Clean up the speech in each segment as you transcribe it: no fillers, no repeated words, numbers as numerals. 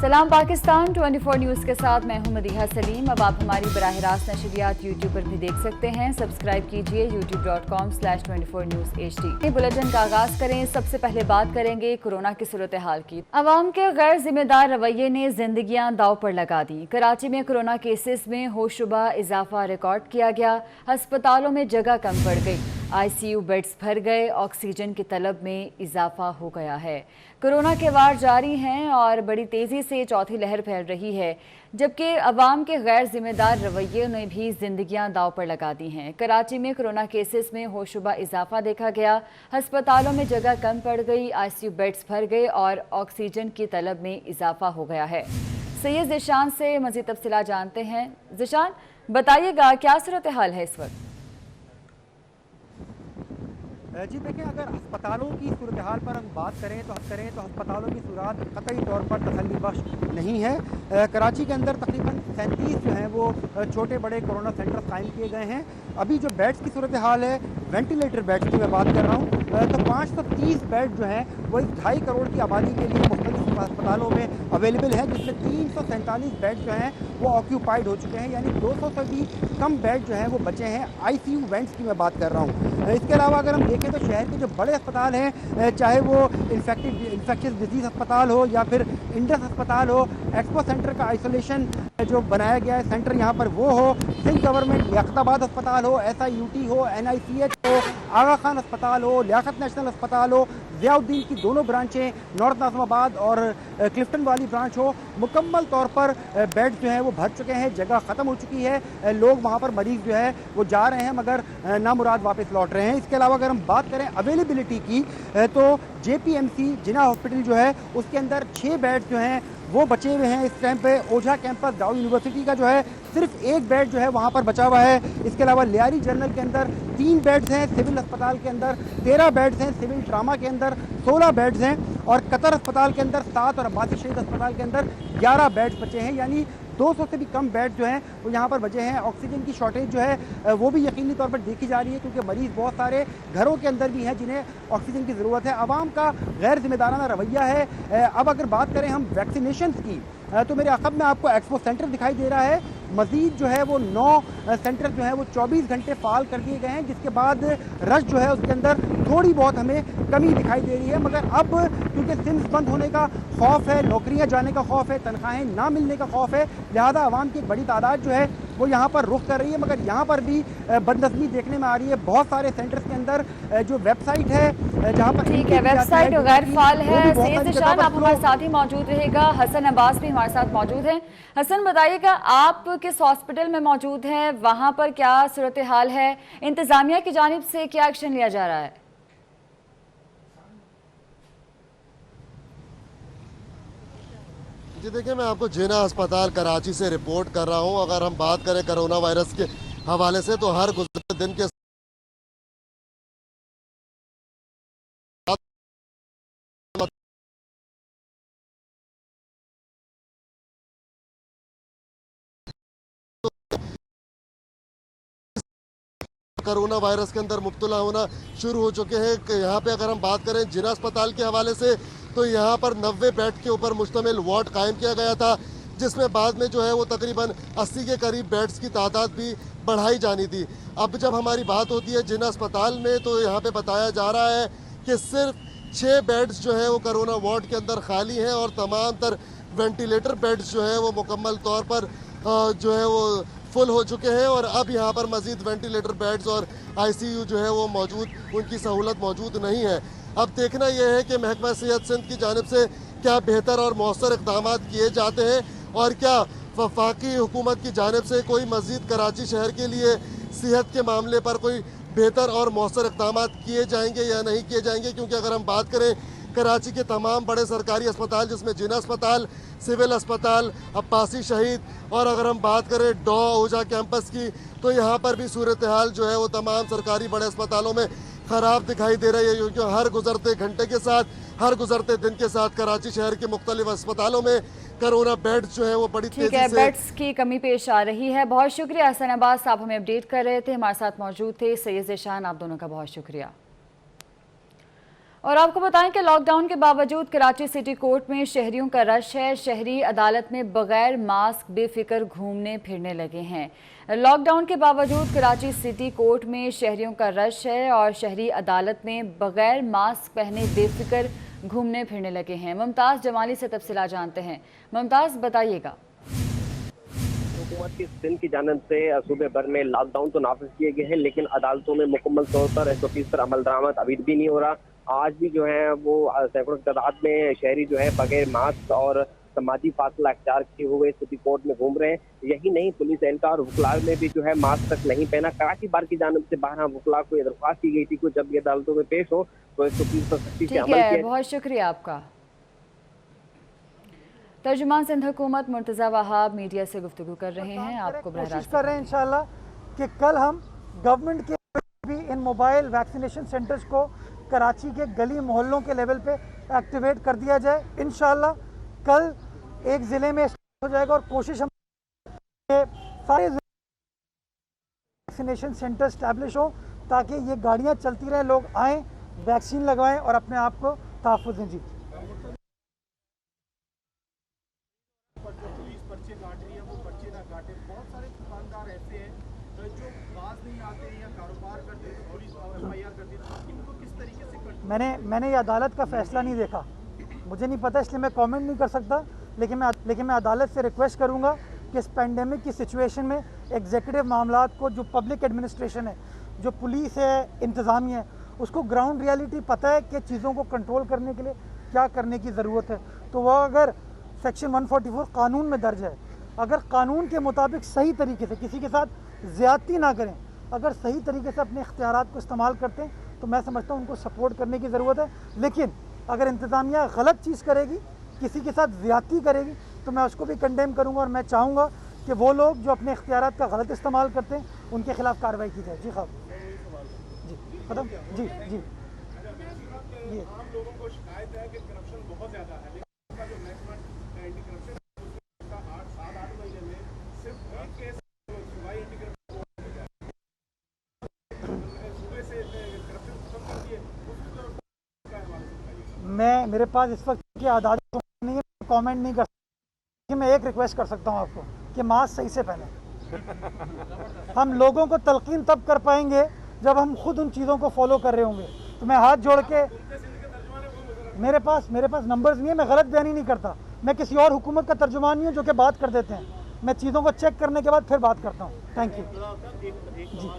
सलाम पाकिस्तान 24 न्यूज़ के साथ मैं हूं मदीहा सलीम। अब आप हमारी बराह रास्त नशरियात यूट्यूब पर भी देख सकते हैं। सब्सक्राइब कीजिए youtube.com/24 News HD। बुलेटिन का आगाज करें। सबसे पहले बात करेंगे कोरोना की सूरत हाल की। अवाम के गैर जिम्मेदार रवैये ने जिंदगियां दाव पर लगा दी। कराची में कोरोना केसेस में होशरुबा इजाफा रिकॉर्ड किया गया। अस्पतालों में जगह कम पड़ गई, ICU बेड्स भर गए, ऑक्सीजन की तलब में इजाफा हो गया है। कोरोना के वार जारी हैं और बड़ी तेज़ी से चौथी लहर फैल रही है, जबकि अवाम के गैर जिम्मेदार रवैये ने भी जिंदगियां दाव पर लगा दी हैं। कराची में कोरोना केसेस में होशरुबा इजाफा देखा गया। अस्पतालों में जगह कम पड़ गई, ICU बेड्स भर गए और ऑक्सीजन की तलब में इजाफा हो गया है। सैयद ज़िशान से मज़ीद तफसीलात जानते हैं। ज़िशान, बताइएगा क्या सूरत हाल है इस वक्त? जी देखें, अगर अस्पतालों की सूरत हाल पर हम बात करें तो अस्पतालों की सूरत कतई तौर पर तसल्ली बख्श नहीं है। कराची के अंदर तकरीबन 37 जो हैं वो छोटे बड़े कोरोना सेंटर कायम किए गए हैं। अभी जो बेड्स की सूरत हाल है, वेंटिलेटर बेड्स की मैं बात कर रहा हूँ, तो 530 बेड जो हैं वो इस 2.5 करोड़ की आबादी के लिए मुख्तलिफ अस्पतालों में अवेलेबल है, जिसमें 347 बेड जो हैं वो ऑक्यूपाइड हो चुके हैं, यानी 200 से भी कम बेड जो हैं वो बचे हैं। ICU वेंट्स की मैं बात कर रहा हूँ। इसके अलावा अगर हम देखें तो शहर के जो बड़े अस्पताल हैं, चाहे वो इन्फेक्शियस डिजीज़ अस्पताल हो या फिर इंडस अस्पताल हो, एक्सपो सेंटर का आइसोलेशन जो बनाया गया है सेंटर यहाँ पर वो हो, सिंध गवर्नमेंट लियाकताबाद अस्पताल हो, SIUT हो, NICH हो, आगा खान अस्पताल हो, लियाकत नेशनल अस्पताल हो, ज़ियाउद्दीन की दोनों ब्रांचें, नॉर्थ नाज़िमाबाद और क्लिफ्टन वाली ब्रांच हो, मुकम्मल तौर पर बेड जो है वो भर चुके हैं, जगह ख़त्म हो चुकी है। लोग वहाँ पर मरीज़ जो है वो जा रहे हैं मगर नामुराद वापस लौट रहे हैं। इसके अलावा अगर हम बात करें अवेलेबिलिटी की तो JPMC जिना हॉस्पिटल जो है उसके अंदर 6 बेड जो हैं वो बचे हुए हैं इस टाइम पे। ओझा कैंपस दाऊ यूनिवर्सिटी का जो है सिर्फ 1 बेड जो है वहाँ पर बचा हुआ है। इसके अलावा लियारी जनरल के अंदर 3 बेड्स हैं, सिविल अस्पताल के अंदर 13 बेड्स हैं, सिविल ड्रामा के अंदर 16 बेड्स हैं और कतर अस्पताल के अंदर 7 और अब्बासी शहीद अस्पताल के अंदर 11 बेड्स बचे हैं, यानी 200 से भी कम बेड जो हैं वो यहाँ पर बचे हैं। ऑक्सीजन की शॉर्टेज जो है वो भी यकीनी तौर पर देखी जा रही है, क्योंकि मरीज़ बहुत सारे घरों के अंदर भी हैं जिन्हें ऑक्सीजन की ज़रूरत है। आवाम का गैर जिम्मेदाराना रवैया है। अब अगर बात करें हम वैक्सीनेशन की तो मेरे अक़ब में आपको एक्सपो सेंटर दिखाई दे रहा है। मज़ीद जो है वो 9 सेंटर जो है वो 24 घंटे फ़ाल कर दिए गए हैं, जिसके बाद रश जो है उसके अंदर थोड़ी बहुत हमें कमी दिखाई दे रही है। मगर अब क्योंकि सिम्स बंद होने का खौफ है, नौकरियां जाने का खौफ है, तनख्वाहें ना मिलने का खौफ है, लिहाजा आवाम की एक बड़ी तादाद जो है वो यहाँ पर रुख कर रही है। मगर यहाँ पर भी बदनज़मी देखने में आ रही है। बहुत सारे सेंटर्स के अंदर जो वेबसाइट है जहाँ पर ठीक है, वेबसाइट गैर फाल है। सैयद ज़िशान आप हमारे साथ ही मौजूद रहेगा। हसन अब्बास भी हमारे साथ मौजूद हैं। हसन, बताइएगा आप किस हॉस्पिटल में मौजूद हैं, वहाँ पर क्या सूरत हाल है, इंतजामिया की जानिब से क्या एक्शन लिया जा रहा है? जी देखिए, मैं आपको जिना अस्पताल कराची से रिपोर्ट कर रहा हूं। अगर हम बात करें कोरोना वायरस के हवाले से तो हर गुज़रे दिन के कोरोना वायरस के अंदर मुब्तला होना शुरू हो चुके हैं। यहाँ पे अगर हम बात करें जिना अस्पताल के हवाले से तो यहाँ पर 90 बेड के ऊपर मुश्तमिल वार्ड कायम किया गया था, जिसमें बाद में जो है वो तकरीबन 80 के करीब बेड्स की तादाद भी बढ़ाई जानी थी। अब जब हमारी बात होती है जिना अस्पताल में तो यहाँ पे बताया जा रहा है कि सिर्फ 6 बेड्स जो है वो कोरोना वार्ड के अंदर खाली हैं और तमाम तर वेंटिलेटर बेड्स जो है वो मुकम्मल तौर पर जो है वो फुल हो चुके हैं और अब यहाँ पर मज़ीद वेंटिलेटर बेड्स और ICU जो है वो मौजूद, उनकी सहूलत मौजूद नहीं है। अब देखना यह है कि महकमा सेहत सिंध की जानिब से क्या बेहतर और मौसर इक़दाम किए जाते हैं और क्या वफाकी हुकूमत की जानिब से कोई मज़ीद कराची शहर के लिए सेहत के मामले पर कोई बेहतर और मौसर इक़दाम किए जाएंगे या नहीं किए जाएंगे। क्योंकि अगर हम बात करें कराची के तमाम बड़े सरकारी अस्पताल जिसमें जिना अस्पताल, सिविल अस्पताल, अब्बासी शहीद और अगर हम बात करें डॉ ओझा कैंपस की तो यहाँ पर भी सूरत हाल जो है वो तमाम सरकारी बड़े अस्पतालों में ख़राब दिखाई दे रही है, क्योंकि हर गुजरते घंटे के साथ, हर गुजरते दिन के साथ कराची शहर के मुख्तलिफ अस्पतालों में कोरोना बेड्स जो है वो बड़ी तेजी से बेड्स की कमी पेश आ रही है। बहुत शुक्रिया हसन अब्बास, आप हमें अपडेट कर रहे थे, हमारे साथ मौजूद थे। सैयद ज़िशान, आप दोनों का बहुत शुक्रिया। और आपको बताएं कि लॉकडाउन के बावजूद कराची सिटी कोर्ट में शहरियों का रश है। शहरी अदालत में बगैर मास्क बेफिक्र घूमने फिरने लगे हैं। लॉकडाउन के बावजूद कराची सिटी कोर्ट में शहरियों का रश है और शहरी अदालत में बगैर मास्क पहने बेफिक्र घूमने फिरने लगे हैं। मुमताज़ जमाली से तफसीलात जानते हैं। मुमताज़, बताइएगा। हुकूमत की सिंध की जानिब से सूबे भर में लॉकडाउन तो नाफिज किए गए हैं, लेकिन अदालतों में मुकम्मल तौर पर SOPs पर अमल दरामद अभी भी नहीं हो रहा। आज भी जो है वो सैकड़ों की तादाद में शहरी जो है बगैर मास्क और समाजी फासला अख्तियार किए हुए सिटी कोर्ट में घूम रहे हैं। यही नहीं, पुलिस एहलकार और वकला ने भी जो है मास्क तक नहीं पहना। कराची बार की जानिब से 12 वकला को दरख्वास्त की गई थी कि जब ये अदालतों में पेश हो तो SOPs पर सख्ती से अमल किया। बहुत शुक्रिया आपका। तर्जुमान सिंध हुकूमत मुर्तज़ा वहाब मीडिया से गुफ्तगू कर रहे हैं। आपको कोशिश कर रहे हैं इंशाल्लाह कि कल हम गवर्नमेंट के भी इन मोबाइल वैक्सीनेशन सेंटर्स को कराची के गली मोहल्लों के लेवल पे एक्टिवेट कर दिया जाए। इंशाल्लाह कल एक ज़िले में हो जाएगा और कोशिश हम सारे वैक्सीनेशन सेंटर स्टैब्लिश हो ताकि ये गाड़ियाँ चलती रहें, लोग आएँ, वैक्सीन लगवाएँ और अपने आप को तहफ़्फ़ुज़ दें। जी, बहुत सारे दुकानदार ऐसे हैं जो बाज नहीं आते या कारोबार करते हैं, पुलिस FIR करती है, इनको किस तरीके से मैंने ये अदालत का फैसला नहीं देखा, मुझे नहीं पता, इसलिए मैं कमेंट नहीं कर सकता। लेकिन मैं अदालत से रिक्वेस्ट करूंगा कि इस पेंडेमिक की सिचुएशन में एग्जीक्यूटिव मामलात को, जो पब्लिक एडमिनिस्ट्रेशन है, जो पुलिस है, इंतज़ामिया है, उसको ग्राउंड रियलिटी पता है कि चीज़ों को कंट्रोल करने के लिए क्या करने की ज़रूरत है। तो वह अगर सेक्शन 144 कानून में दर्ज है, अगर कानून के मुताबिक सही तरीके से किसी के साथ ज़्यादती ना करें, अगर सही तरीके से अपने इख्तियारात को इस्तेमाल करते हैं, तो मैं समझता हूँ उनको सपोर्ट करने की ज़रूरत है। लेकिन अगर इंतज़ामिया गलत चीज़ करेगी, किसी के साथ ज़्यादती करेगी, तो मैं उसको भी कंडेम करूँगा और मैं चाहूँगा कि वो लोग जो अपने इख्तियारात का गलत इस्तेमाल करते हैं उनके खिलाफ कार्रवाई की जाए। जी ख़ाब जी खत्म जी जी ये आम लोगों को शिकायत है कि करप्शन बहुत ज़्यादा है, लेकिन उसका जो नेशनल एंटी करप्शन 8 महीने में सिर्फ एक केस सूबाई एंटी करप्शन सूबे से करप्शन खत्म कर दिए, मेरे पास इस वक्त की आदात नहीं है, कमेंट नहीं कर सकता। मैं एक रिक्वेस्ट कर सकता हूँ आपको कि मास्क सही से पहने। हम लोगों को तलकीन तब कर पाएंगे जब हम खुद उन चीज़ों को फॉलो कर रहे होंगे। तो मैं हाथ जोड़ के, मेरे पास नंबर्स नहीं है, मैं गलत बयानी नहीं करता, मैं किसी और हुकूमत का तर्जुमान नहीं हूँ जो कि बात कर देते हैं। मैं चीज़ों को चेक करने के बाद फिर बात करता हूँ। थैंक यू जी।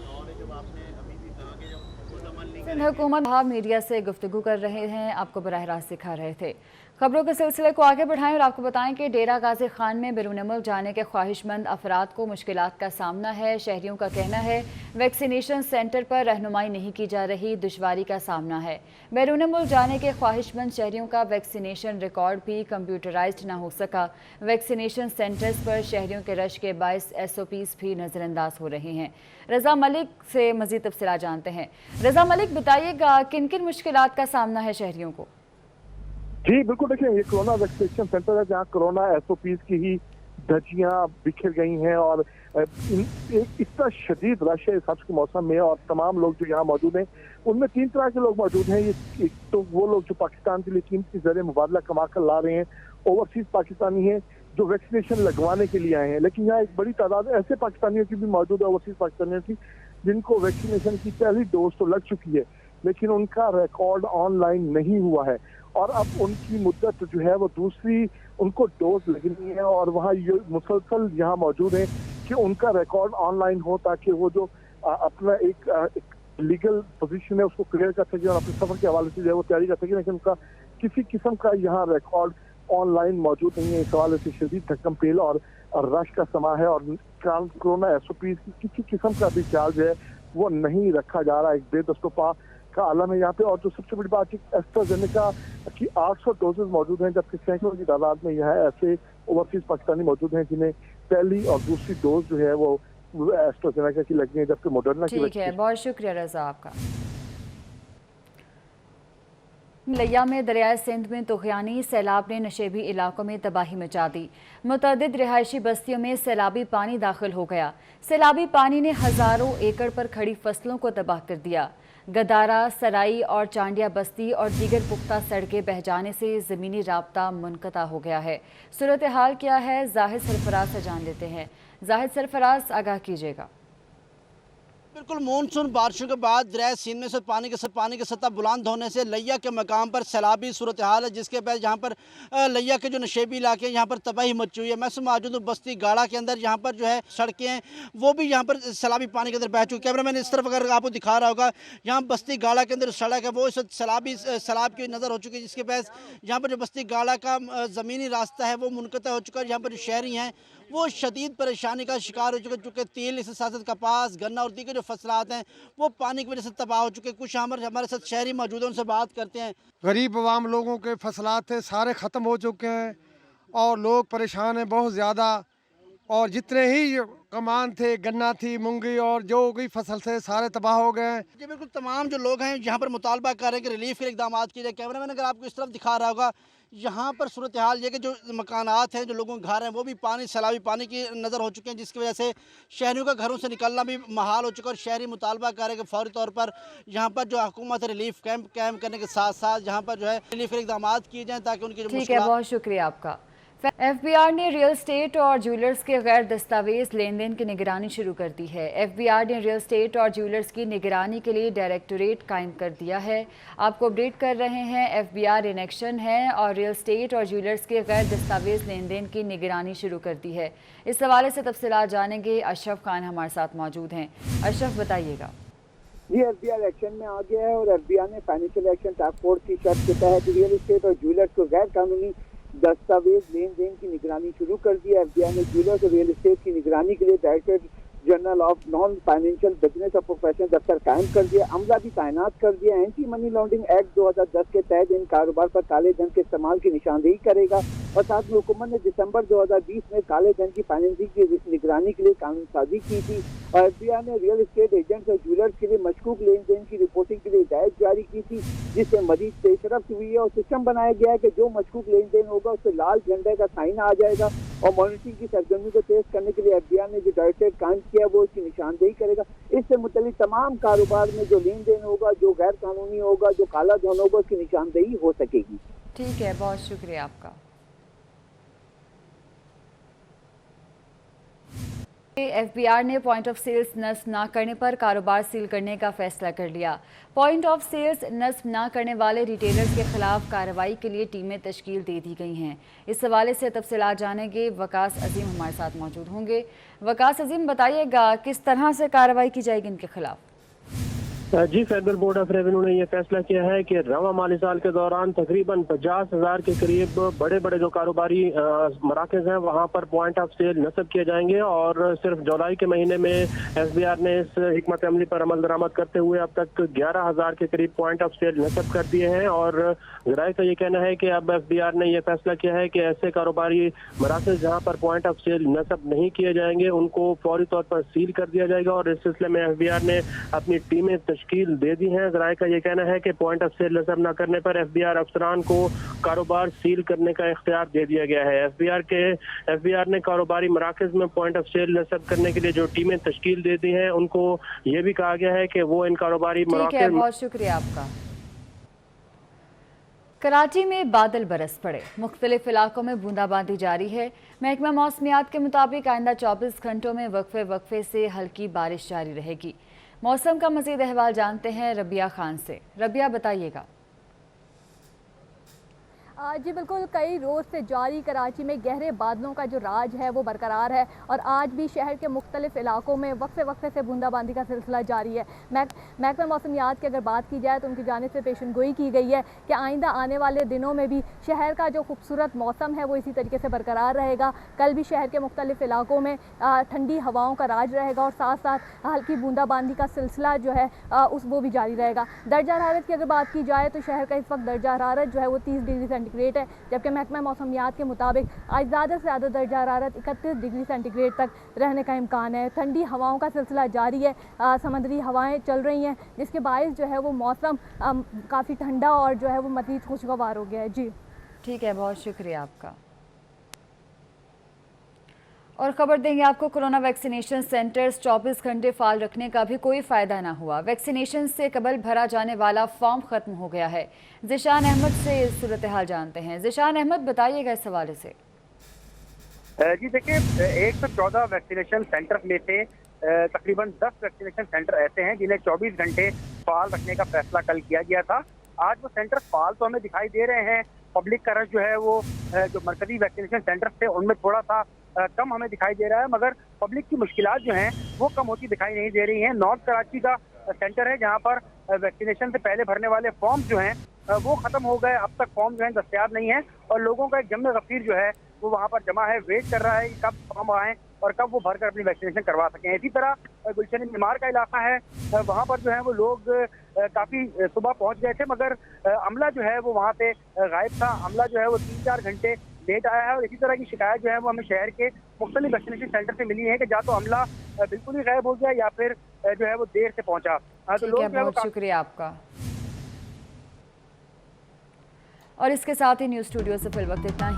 सिंध हुकूमत वहाब मीडिया से गुफ्तगू कर रहे हैं, आपको बराह रास्त दिखा रहे थे। खबरों के सिलसिले को आगे बढ़ाएं और आपको बताएं कि डेरा गाजी खान में बैरून मुल्क जाने के ख्वाहिशमंद अफराद को मुश्किलात का सामना है। शहरियों का कहना है वैक्सीनेशन सेंटर पर रहनुमाई नहीं की जा रही, दुश्वारी का सामना है। बैरून मुल्क जाने के ख्वाहिशमंद शहरियों का वैक्सीनेशन रिकॉर्ड भी कंप्यूटराइज्ड ना हो सका। वैक्सीनेशन सेंटर्स पर शहरियों के रश के बायस SOPs भी नज़रअंदाज हो रहे हैं। रज़ा मलिक से मज़ीद तफसीलात जानते हैं। रज़ा मलिक, बताइएगा किन किन मुश्किलात का सामना है शहरियों को? जी बिल्कुल, देखिए ये कोरोना वैक्सीनेशन सेंटर है जहाँ कोरोना SOPs की ही धज्जियाँ बिखर गई हैं और इतना शदीद रश है इस हफ्ते के मौसम में। और तमाम लोग जो यहाँ मौजूद हैं उनमें 3 तरह के लोग मौजूद हैं। एक तो वो लोग जो पाकिस्तान के लिए कीमती ज़रिए मुबादला कमा कर ला रहे हैं, ओवरसीज पाकिस्तानी हैं जो वैक्सीनेशन लगवाने के लिए आए हैं। लेकिन यहाँ एक बड़ी तादाद ऐसे पाकिस्तानियों की भी मौजूद है, ओवरसीज पाकिस्तानियों की, जिनको वैक्सीनेशन की पहली डोज तो लग चुकी है लेकिन उनका रिकॉर्ड ऑनलाइन नहीं हुआ है और अब उनकी मुद्दत जो है वो दूसरी उनको डोज लगनी है। और वहाँ ये मुसलसल यहाँ मौजूद है कि उनका रिकॉर्ड ऑनलाइन हो ताकि वो जो अपना एक लीगल पोजीशन है उसको क्लियर कर सके और अपने सफर के हवाले से जो है वो तैयारी कर सके। लेकिन उनका किसी किस्म का यहाँ रिकॉर्ड ऑनलाइन मौजूद नहीं है। इस हवाले से शदीद धक्कम पेल और रश का समा है और कोरोना SOPs की किसी किस्म का भी चार्ज है वो नहीं रखा जा रहा है। एक बेदस्तोपा का आलम है यहाँ पे। और जो सबसे बड़ी बात है एस्ट्राजेनेका की 800 डोजेज मौजूद हैं, जबकि सैकड़ों की तादाद में यहाँ ऐसे ओवरसीज पाकिस्तानी मौजूद हैं जिन्हें पहली और दूसरी डोज जो है वो एस्ट्राजेनेका की लगनी है, जबकि मॉडर्ना की। ठीक है, बहुत शुक्रिया रजा आपका। लिया में दरियाए सिंध में तुग़यानी सैलाब ने नशेबी इलाकों में तबाही मचा दी। मुतअद्दिद रिहायशी बस्तियों में सैलाबी पानी दाखिल हो गया। सैलाबी पानी ने हज़ारों एकड़ पर खड़ी फसलों को तबाह कर दिया। गदारा, सराई और चांडिया बस्ती और दीगर पुख्ता सड़कें बह जाने से ज़मीनी राब्ता मुनक़ता हो गया है। सूरत हाल क्या है, जाहिद सरफराज से जान लेते हैं। जाहिद सरफराज, आगाह कीजिएगा। बिल्कुल, मानसून बारिशों के बाद दरिया सिंध में से पानी की सतह बुलंद होने से लिया के मकाम पर सैलाबी सूरत हाल है, जिसके बाद यहाँ पर लिया के जो नशेबी इलाके हैं यहाँ पर तबाही मची हुई है। मैं मौजूद हूँ बस्ती गाड़ा के अंदर, यहाँ पर जो है सड़कें हैं वो भी यहाँ पर सैलाबी पानी के अंदर बह चुकी है। कैमरा मैंने इस तरफ अगर आपको दिखा रहा होगा, यहाँ बस्ती गाड़ा के अंदर सड़क है वो इस सैलाब की नज़र हो चुकी है, जिसके बाद यहाँ पर जो बस्ती गाड़ा का ज़मीनी रास्ता है वो मुनक़ता हो चुका है। यहाँ पर जो शहरी हैं वो शदीद परेशानी का शिकार हो चुके तेल, इसके साथ साथ कपास, गन्ना और दीगर जो फसलात हैं वो पानी की वजह से तबाह हो चुके। कुछ हमारे साथ शहरी मौजूद हैं, उनसे बात करते हैं। गरीब आवाम लोगों के फसलात थे सारे ख़त्म हो चुके हैं और लोग परेशान हैं बहुत ज़्यादा। और जितने ही कमान थे, गन्ना थी, मूंगी और जो भी फसल थे सारे तबाह हो गए हैं। जी बिल्कुल, तमाम जो लोग हैं यहाँ पर मुतालबा कर रहे हैं कि रिलीफ के इकदाम किए जाए। कैमरा मैन अगर आपको इस तरफ दिखा रहा होगा, यहाँ पर सूरत हाल ये कि जो मकानात हैं, जो लोगों के घर हैं वो भी सैलाबी पानी की नज़र हो चुके हैं, जिसकी वजह से शहरियों का घरों से निकलना भी महाल हो चुका है। और शहरी मुतालबा कर रहे हैं कि फौरी तौर पर यहाँ पर जो हुकूमत है रिलीफ कैंप करने के साथ साथ यहाँ पर जो है रिलीफ के इकदाम किए जाएँ ताकि उनकी जो ठीक है, बहुत शुक्रिया आपका। FBI ने रियल एस्टेट और ज्वेलर्स के गैर दस्तावेज लेन देन की निगरानी शुरू कर दी है। FBI ने रियल एस्टेट और ज्वेलर्स की निगरानी के लिए डायरेक्टोरेट कायम कर दिया है। आपको अपडेट कर रहे हैं, FBI इन एक्शन है और रियल एस्टेट और ज्वेलर्स के गैर दस्तावेज लेन देन की निगरानी शुरू कर दी है। इस हवाले से तफसीलात जानेंगे, अशरफ खान हमारे साथ मौजूद हैं। अशरफ, बताइएगा। जी, FBI एक्शन में आ गया है और FBI ने फाइनेंशियल एक्शन टास्क फोर्स की शर्त के तहत रियल एस्टेट और ज्वेलर्स को गैर कानूनी दस्तावेज लेन देन की निगरानी शुरू कर दी है। FBI ने ज्वेलर्स और रियल एस्टेट की निगरानी के लिए director general of non financial business और प्रोफेशन दफ्तर कायम कर दिया, अमला भी तैनात कर दिया। एंटी मनी लॉन्ड्रिंग एक्ट 2010 के तहत इन कारोबार पर काले धन के इस्तेमाल की निशानदेही करेगा। और साथ में हुकूमत ने दिसंबर 2020 में काले धन की फाइनेंसिंग की निगरानी के लिए कानून साजी की थी। और FBI ने रियल एस्टेट एजेंट्स और ज्वेलर्स के लिए मशकूक लेन देन की रिपोर्टिंग के लिए हिदायत जारी की थी, जिससे मजीद पेशरफ्त हुई है और सिस्टम बनाया गया है कि जो मशकूक लेन देन होगा उस पर लाल झंडे का साइन आ जाएगा। और मॉनिटरिंग की सरगर्मी को तेज करने के लिए FBI ने जो डायरेक्टरेट कायम किया वो इसकी निशानदेही करेगा। इससे मुतल्लिक तमाम कारोबार में जो लेन देन होगा, जो गैर कानूनी होगा, जो काला धन होगा, उसकी निशानदेही हो सकेगी। ठीक है, बहुत शुक्रिया आपका। FBI ने पॉइंट ऑफ सेल्स नस्ब ना करने पर कारोबार सील करने का फैसला कर लिया। पॉइंट ऑफ सेल्स नस्ब ना करने वाले रिटेलर्स के खिलाफ कार्रवाई के लिए टीमें तश्कील दे दी गई हैं। इस हवाले से तफसीलात जानेंगे, वकास अजीम हमारे साथ मौजूद होंगे। वकास अजीम, बताइएगा किस तरह से कार्रवाई की जाएगी इनके खिलाफ? जी, फेडरल बोर्ड ऑफ रेवेन्यू ने यह फैसला किया है कि रवा माली साल के दौरान तकरीबन 50,000 के करीब बड़े बड़े जो कारोबारी मराकज़ हैं वहां पर पॉइंट ऑफ सेल नस्ब किए जाएंगे। और सिर्फ जुलाई के महीने में SBR ने इस हिकमत अमली पर अमल दरामद करते हुए अब तक 11,000 के करीब पॉइंट ऑफ सेल नस्ब कर दिए हैं। और ज़राए का ये कहना है कि अब SBR ने यह फैसला किया है कि ऐसे कारोबारी मराकज़ जहाँ पर पॉइंट ऑफ सेल नस्ब नहीं किए जाएंगे उनको फौरी तौर पर सील कर दिया जाएगा। और इस सिलसिले में SBR ने अपनी टीमें तश्कील दे दी हैं। ज़राए का ये कहना है कि पॉइंट ऑफ सेल नस्ब न करने पर SBR अफसरान को कारोबार सील करने का इख्तियार दे दिया गया है। SBR ने कारोबारी मराकज़ में पॉइंट ऑफ सेल नस्ब करने के लिए जो टीमें तश्कील दे दी हैं उनको ये भी कहा गया है कि वो इन कारोबारी मराकज़। बहुत शुक्रिया आपका। कराची में बादल बरस पड़े, मुख्तलिफ इलाकों में बूंदाबांदी जारी है। महकमा मौसमियात के मुताबिक आइंदा 24 घंटों में वक्फे से हल्की बारिश जारी रहेगी। मौसम का मज़ीद अहवाल जानते हैं रबिया खान से। रबिया, बताइएगा। जी बिल्कुल, कई रोज़ से जारी कराची में गहरे बादलों का जो राज है वो बरकरार है और आज भी शहर के मुख्तलिफ इलाकों में वक्फे से बूंदाबांदी का सिलसिला जारी है। महकमा मौसमियात की अगर बात की जाए तो उनकी जानिब से पेशन गोई की गई है कि आइंदा आने वाले दिनों में भी शहर का जो खूबसूरत मौसम है वो इसी तरीके से बरकरार रहेगा। कल भी शहर के मुख्तलिफ इलाकों में ठंडी हवाओं का राज रहेगा और साथ साथ हल्की बूंदाबांदी का सिलसिला जो है वो भी जारी रहेगा। दर्जा हरारत की अगर बात की जाए तो शहर का इस वक्त दर्जा हरारत जो है वो 30 डिग्री सेंटीग्रेड है, जबकि महकमा मौसमियात के मुताबिक आज ज़्यादा से ज़्यादा दर्जा हरारत 31 डिग्री सेंटीग्रेड तक रहने का इम्कान है। ठंडी हवाओं का सिलसिला जारी है, समंदरी हवाएं चल रही हैं जिसके बायस जो है वो मौसम काफ़ी ठंडा और जो है वो मज़ीद खुशगवार हो गया है। जी ठीक है, बहुत शुक्रिया आपका। और खबर देंगे आपको, कोरोना वैक्सीनेशन सेंटर्स 24 घंटे फाल रखने का भी कोई फायदा ना हुआ। वैक्सीनेशन से कबल भरा जाने वाला फॉर्म खत्म हो गया है। जिशान अहमद से सूरत हाल जानते हैं। जिशान अहमद, बताइएगा इस हवाले से। जी देखिए, 114 वैक्सीनेशन सेंटर में से तकरीबन 10 वैक्सीनेशन सेंटर ऐसे हैं जिन्हें 24 घंटे फाल रखने का फैसला कल किया गया था। आज वो सेंटर फाल तो हमें दिखाई दे रहे हैं, पब्लिक का रश जो है वो जो मरकजी वैक्सीनेशन सेंटर थे उनमें थोड़ा सा कम हमें दिखाई दे रहा है, मगर पब्लिक की मुश्किलात जो हैं वो कम होती दिखाई नहीं दे रही हैं। नॉर्थ कराची का सेंटर है जहाँ पर वैक्सीनेशन से पहले भरने वाले फॉर्म जो हैं वो खत्म हो गए। अब तक फॉर्म जो है दस्तयाब नहीं है और लोगों का एक जम्मे गफीर जो है वो वहाँ पर जमा है, वेट कर रहा है कि कब फॉर्म आए और कब वो भरकर अपनी वैक्सीनेशन करवा सकें। इसी तरह गुलशन मीमार का इलाका है, वहाँ पर जो है वो लोग काफ़ी सुबह पहुँच गए थे, मगर अमला जो है वो वहाँ पे गायब था। अमला जो है वो 3-4 घंटे लेट आया है और इसी तरह की शिकायत जो है वो हमें शहर के मुख्तलिफ वैक्सीनेशन सेंटर से मिली है कि या तो अमला बिल्कुल ही गायब हो गया या फिर जो है वो देर से पहुँचा। तो लोग बहुत शुक्रिया आपका। और इसके साथ ही न्यूज़ स्टूडियो से फिल वक्त इतना ही।